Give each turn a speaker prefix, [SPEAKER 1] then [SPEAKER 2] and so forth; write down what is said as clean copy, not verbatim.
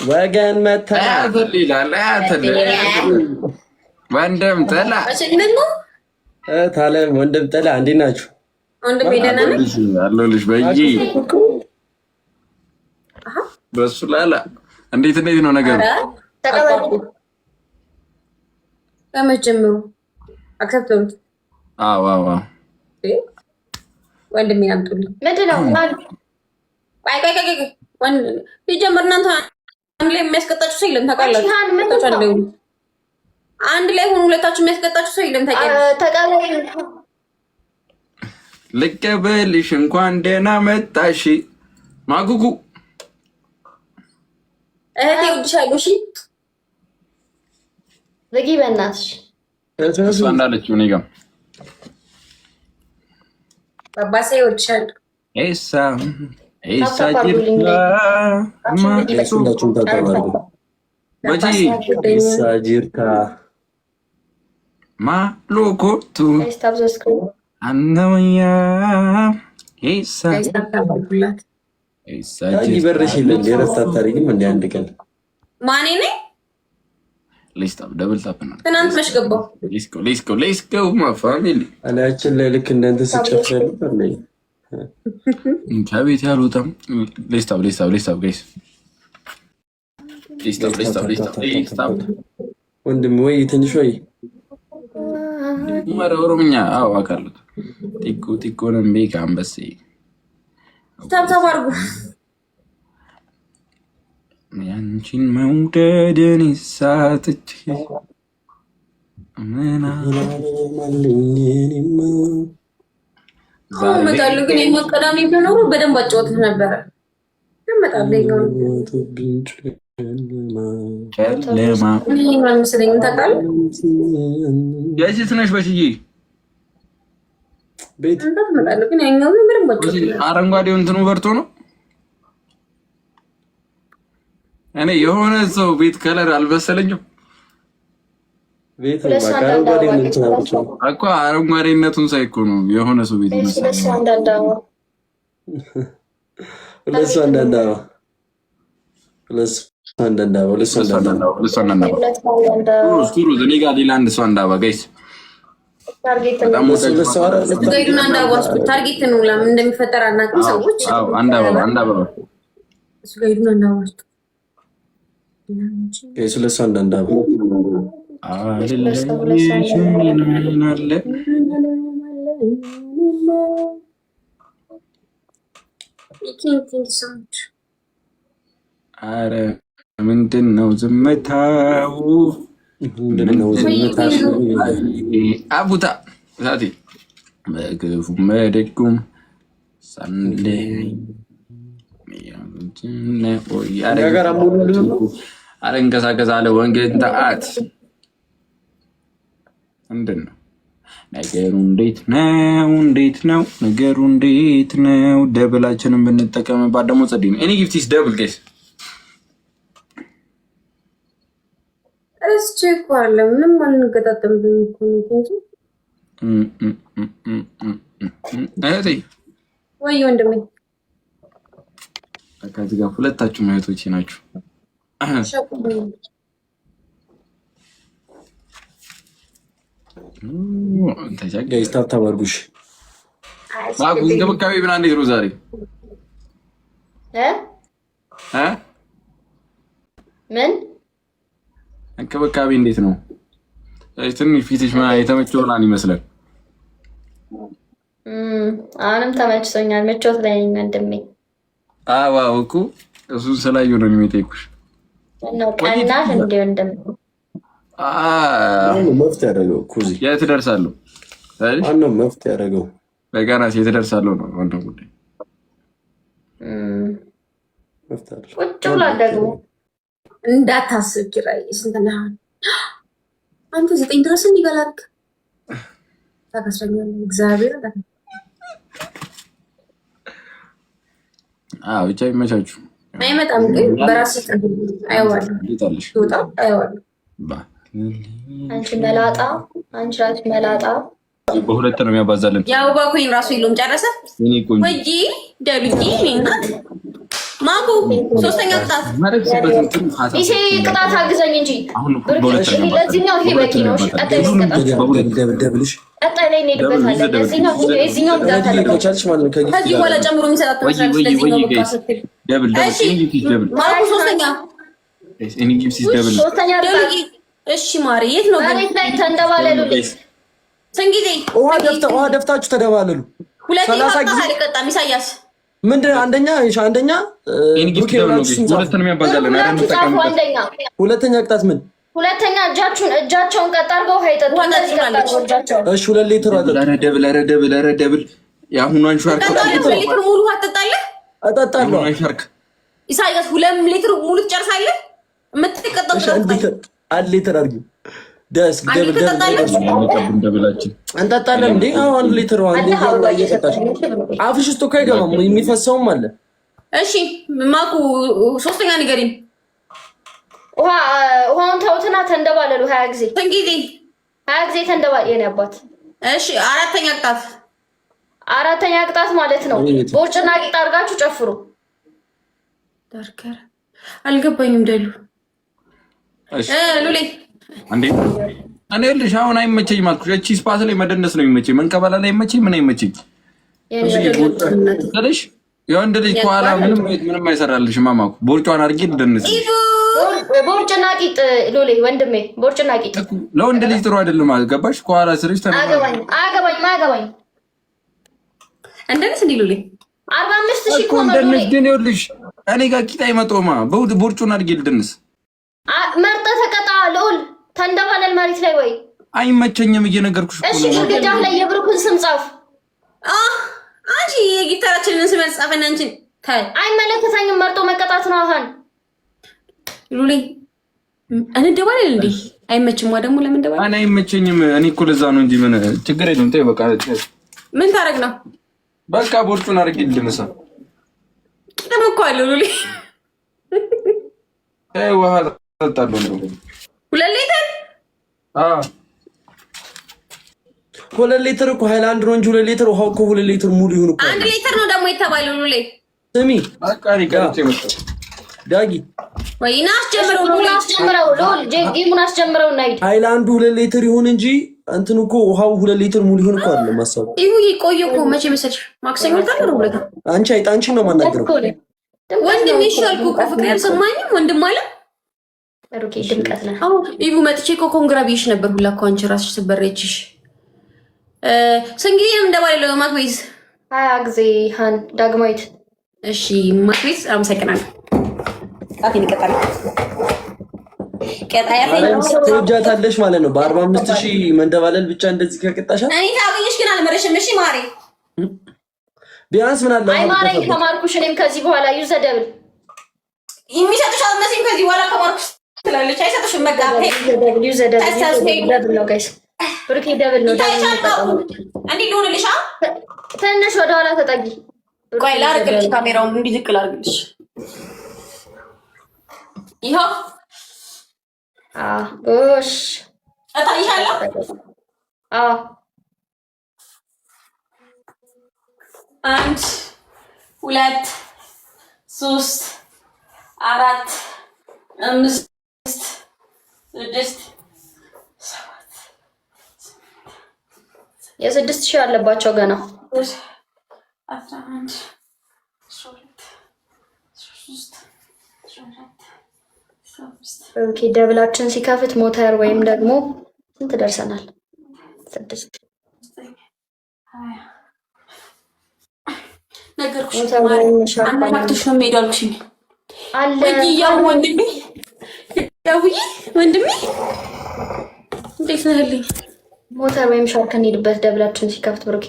[SPEAKER 1] ወገን መታ
[SPEAKER 2] ይላል ወንድም ጥላ
[SPEAKER 1] ታለም ወንድም ጥላ እንዴት ናችሁ?
[SPEAKER 3] ወንድም ደህና ነህ?
[SPEAKER 2] አለሁልሽ በእንጂ በሱ ላላ እንዴት ነው ነገሩ?
[SPEAKER 3] ከመጀመሩ አክሰፕተሩት።
[SPEAKER 2] አዎ
[SPEAKER 3] ወንድሜ አምጡልኝ። ምንድን ነው? ቆይ ሲጀምር እናንተ አንድ ላይ የሚያስቀጣችሁ ሰው የለም ታውቃላችሁ። አንድ ላይ ሆኑ ሁለታችሁ የሚያስቀጣችሁ ሰው የለም ታውቃላችሁ።
[SPEAKER 2] ልቀበልሽ እንኳን ደህና መጣሽ ማጉጉ
[SPEAKER 3] እህቴ እወድሻለሁ። እሺ ዝጊ በእናትሽ።
[SPEAKER 2] እሷ እንዳለችው እኔ ጋር
[SPEAKER 3] ባባሴ እወድሻለሁ።
[SPEAKER 2] ኤሳ ጅርታ ማሎኮቱ አነመያ
[SPEAKER 1] ይበረሽልን የረስታት ታሪክም እንደ አንድ ቀን
[SPEAKER 3] ማኔ ነኝ
[SPEAKER 2] ሌስታፕ ደብል ታፕ ነው።
[SPEAKER 3] ትናንት መች ገባሁ።
[SPEAKER 2] ሌትስ ጎ ማ ፋሚሊ
[SPEAKER 1] አላችን ላይ ልክ እንዳንተ ሲጨፍር ነበር ላይ
[SPEAKER 2] ከቤት ያልወጣም ሌስታፕ ጋይስ ሌስታፕ
[SPEAKER 1] ወንድም ወይ ትንሽ ወይ
[SPEAKER 2] ኦሮምኛ አዎ አውቃለሁ። ቲኮ ነምቤ ከአንበሴ
[SPEAKER 3] ታብታብ አድርጉ።
[SPEAKER 2] ያንቺን መውደድን ሳትች
[SPEAKER 3] እመጣለሁ ግን የመቀዳሚ ቢኖሩ በደንብ አጫወት ነበረ። እመጣለሁ መስለኝ ታውቃለህ።
[SPEAKER 2] የሴት ነሽ በሽዬ
[SPEAKER 1] ቤት
[SPEAKER 3] እመጣለሁ ግን ያኛው በደንብ አጫወት።
[SPEAKER 2] አረንጓዴው እንትኑ በርቶ ነው። እኔ የሆነ ሰው ቤት ከለር አልመሰለኝም።
[SPEAKER 1] ቤት እኮ
[SPEAKER 2] አረንጓዴነቱን ሳይ እኮ ነው የሆነ ሰው ቤት ይመስላል። እኔ ጋር ሌላ አንድ ሰው አንዳባ ጋይስ
[SPEAKER 3] ታርጌት ነው። ለምን እንደሚፈጠር አናውቅም። ሰዎች
[SPEAKER 2] አንድ አበባ
[SPEAKER 3] እሱ ጋር ሄዱና እንዳዋስጡ
[SPEAKER 1] ስለሱ አንዳንድ
[SPEAKER 2] አረ ምንድን ነው ዝምታው? አቡታ ሳቲ በክፉም በደጉም ሳንዴ አረንቀሳቀስ አለ ወንጌል ተአት ምንድን ነው ነገሩ? እንዴት ነው ነገሩ? እንዴት ነው? ደብላችንን ብንጠቀምባት ደግሞ ጸዴ ነው። እኔ ጊፍቲስ ደብል ጌስ
[SPEAKER 3] ረስቼ እኮ አለ ምንም አንገጣጠም
[SPEAKER 2] እህቴ
[SPEAKER 3] ወይ ወንድሜ
[SPEAKER 2] ከዚህ ጋር ሁለታችሁ እህቶቼ ናችሁ።
[SPEAKER 1] ታብታባርጉሽ
[SPEAKER 2] እንክብካቤ ብና እንዴት ነው ዛሬ?
[SPEAKER 4] ምን
[SPEAKER 2] እንክብካቤ እንዴት ነው? ትንሽ ፊትሽ የተመቸው ምናምን ይመስላል።
[SPEAKER 4] አሁንም ተመችቶኛል። ምቾት ላይ ነኝ ወንድሜ።
[SPEAKER 2] አዎ እኮ እሱን ስላየሁ ነው የሚጠይቁሽ።
[SPEAKER 4] ቀናት እንደ ወንድም
[SPEAKER 1] መፍትሄ ያደረገው ኩዚ
[SPEAKER 2] የት እደርሳለሁ?
[SPEAKER 1] ዋናው መፍትሄ ያደረገው
[SPEAKER 2] በጋናስ የት እደርሳለሁ ነው ዋናው ጉዳይ።
[SPEAKER 4] ቁጭ ብላ ደግሞ
[SPEAKER 3] እንዳታስብ ኪራይ ስንት ነህ አንተ? 9 ድረስ እንዲገላክ ታከስረኛለህ። እግዚአብሔር
[SPEAKER 2] ብቻ ይመቻችሁ።
[SPEAKER 3] አይመጣም ግን በራስህ አይዋልም ይወጣ አይዋልም።
[SPEAKER 4] አንቺ መላጣ አንቺ ራስሽ መላጣ
[SPEAKER 2] በሁለት ነው የሚያባዛልን።
[SPEAKER 3] ያው ባኩኝ ራሱ ይሉም ጨረሰ ወይ ደብቂ እና ማኩ ሶስተኛ ቅጣት
[SPEAKER 4] ይሄ ቅጣት አግዘኝ እንጂ ለዚህኛው ይሄ በቂ ነው። እሺ
[SPEAKER 1] ደብልሽ
[SPEAKER 4] አጣለኝ እንሄድበታለን። ለዚህኛው የዚህኛው ቅጣት አለ
[SPEAKER 3] ከዚህ በኋላ ጨምሮ የሚሰጣት መስራት ለዚህኛው በቃ ስትል እሺ ማኩ ሶስተኛ ደብል እሺ ማሪ የት ነው ግን
[SPEAKER 4] ላይ ተንደባለሉ ስንት ጊዜ
[SPEAKER 1] ውሃ ደፍታችሁ ተደባለሉ።
[SPEAKER 3] ሁለተኛ ቅጣት አልቀጣም ኢሳያስ
[SPEAKER 1] ምንድን አንደኛ ሁለተኛ ቅጣት ምን
[SPEAKER 4] ሁለተኛ እጃቸውን ቀጥ አድርገው ውሃ ይጠጡ።
[SPEAKER 1] እሺ 2 ሊትር
[SPEAKER 2] ደብል የአሁኗን ሻርክ
[SPEAKER 3] ሊትር ሙሉ ውሃ ትጠጣለህ?
[SPEAKER 1] እጠጣለሁ።
[SPEAKER 3] ኢሳያስ 2 ሊትር ሙሉ ትጨርሳለህ? የምትቀጣው
[SPEAKER 1] 1 ሊትር አድርጊው ደስ እንጠጣለን እንዴ? 1 ሊትር አፍሽ ውስጥ እኮ አይገባም፣ የሚፈሰውም አለ።
[SPEAKER 3] እሺ ማኩ ሶስተኛ ንገሪኝ።
[SPEAKER 4] ውሃውን ተውትና ተንደባለሉ 20 ጊዜ
[SPEAKER 3] እንግዲህ
[SPEAKER 4] 20 ጊዜ ተንደባል የኔ አባት።
[SPEAKER 3] እሺ አራተኛ ቅጣት ማለት ነው ቦርጭና ቂጣ አድርጋችሁ ጨፍሩ። ዳርከር አልገባኝም ደሉ ሉሌ
[SPEAKER 2] አንዴ እኔ ልጅ አሁን አይመቸኝም አልኩሽ። እቺ ስፓት ላይ መደነስ ነው የሚመቸኝ፣ መንቀበላ ላይ አይመቸኝ። ምን አይመቸኝ ስለሽ የወንድ ልጅ ከኋላ ምንም አይሰራልሽም። ማማኩ ቦርጫን አድርጌ ልደንስ።
[SPEAKER 4] ቦርጭና ቂጥ ሉሌ ወንድሜ፣ ቦርጭና ቂጥ
[SPEAKER 2] ለወንድ ልጅ ጥሩ አይደለም። ገባሽ? ከኋላ ስርሽ
[SPEAKER 4] አገባኝ
[SPEAKER 3] እንደነስ እንዲ ሉሌ
[SPEAKER 4] 45,000 እኮ ነው
[SPEAKER 2] ሉሌ። ግን ይኸውልሽ እኔ ጋር ቂጥ አይመጣውማ። ቦርጩን አድርጌ ልደንስ።
[SPEAKER 4] መርጠህ ተቀጣ ልዑል። ተንደባለል መሬት ላይ ወይ
[SPEAKER 2] አይመቸኝም እየነገርኩሽ እኮ ነው።
[SPEAKER 4] እሺ ግድግዳህ ላይ የብሩክን ስም ጻፍ።
[SPEAKER 3] አንቺ የጊታራችንን ስም ጻፈና አንቺ ታይ
[SPEAKER 4] አይመለከተኝም። መርጦ መቀጣት ነው። አሁን
[SPEAKER 3] ሉሌ እንደባለል እንዴ አይመችም። ደግሞ ለምን እንደባለል
[SPEAKER 2] እኔ አይመቸኝም። እኔ እኮ ለዛ ነው እንጂ ምን ችግር የለም። ተይ በቃ
[SPEAKER 3] ምን ታረግ ነው?
[SPEAKER 2] በቃ ቦርጩን አድርጌ ልደንሳ።
[SPEAKER 3] ደግሞ እኮ አለ ሉሌ
[SPEAKER 2] ውሃ ጠጣለሁ ነው
[SPEAKER 3] 2 ሊትር
[SPEAKER 1] 2 ሊትር እኮ ሃይላንድ ነው እንጂ 2 ሊትር ውሃው እኮ 2 ሊትር ሙሉ ይሁን እኮ
[SPEAKER 3] 1 ሊትር ነው ደግሞ የተባለው። ሉሌ
[SPEAKER 1] ስሚ
[SPEAKER 2] አቃሪ ጋርቴ መጣ
[SPEAKER 1] ዳጊ
[SPEAKER 3] ወይና አስጀምረው
[SPEAKER 4] ሉል ጌሙን አስጀምረው እና ሂድ።
[SPEAKER 1] ሃይላንዱ 2 ሊትር ይሁን እንጂ እንትን እኮ ውሃው 2 ሊትር ሙሉ ይሁን እኮ አይደለም ማሰብ።
[SPEAKER 3] ይቆይ እኮ መቼ መሰለሽ ማክሰኞ ታደሩ ብለታ
[SPEAKER 1] አንቺ አይጣንቺ ነው ማናገረው
[SPEAKER 3] ወንድም ይሻልኩ እኮ ፍቅር ያልሰማኝም ወንድም አለ
[SPEAKER 4] ሩኬ ድምቀት ነው።
[SPEAKER 3] ኢቡ መጥቼ እኮ ኮንግራቢሽ ነበር ሁላ እኮ አንቺ ራስሽ ትበረችሽ። ስንጊዜም እንደባለው ማክቤዝ
[SPEAKER 4] 20 ጊዜ ሃን ዳግማዊት።
[SPEAKER 3] እሺ ማክቤዝ አመሰግናለሁ። አጥኒ ቀጣለ
[SPEAKER 1] ትወጃታለሽ ማለት ነው። በ45,000 መንደባለል ብቻ እንደዚህ ከቀጣሻል።
[SPEAKER 3] እኔ ታገኝሽ ግን አልመረሽም። እሺ ማሬ
[SPEAKER 1] ቢያንስ ምን አለ
[SPEAKER 4] አይ ማሬ ከማርኩሽ እኔም ከዚህ በኋላ ዩዘደብል
[SPEAKER 3] የሚሰጥሽ አልመሲም። ከዚህ በኋላ ከማርኩሽ ትላለች። አይሰጥሽም። መጋ
[SPEAKER 4] ደብል ነው ጋይስ፣ ብሩኬ ደብል ነው።
[SPEAKER 3] እንዲህ ልሆንልሽ
[SPEAKER 4] ትንሽ ወደኋላ ተጠጊ።
[SPEAKER 3] ቆይ ላድርግልሽ፣ ካሜራውን እንዲህ ዝቅ ላድርግልሽ። ይኸው
[SPEAKER 4] ጎሽ
[SPEAKER 3] እታይሻለሁ። 1 2 3 4 5 6
[SPEAKER 4] የ6,000 አለባቸው ገና
[SPEAKER 3] 11 12 13
[SPEAKER 4] ኦኬ ደብላችን ሲከፍት ሞተር ወይም ደግሞ ስንት ደርሰናል? 6
[SPEAKER 3] ነገርኩሽ። አማክቶሽ ነው የምሄዳልኩሽ
[SPEAKER 4] አለ
[SPEAKER 3] ያው ወንድሜ ያውዬ ወንድሜ እንዴት ነህልኝ?
[SPEAKER 4] ሞተር ወይም ሻርክ እንሂድበት ደብላችን ሲከፍት ብሩኬ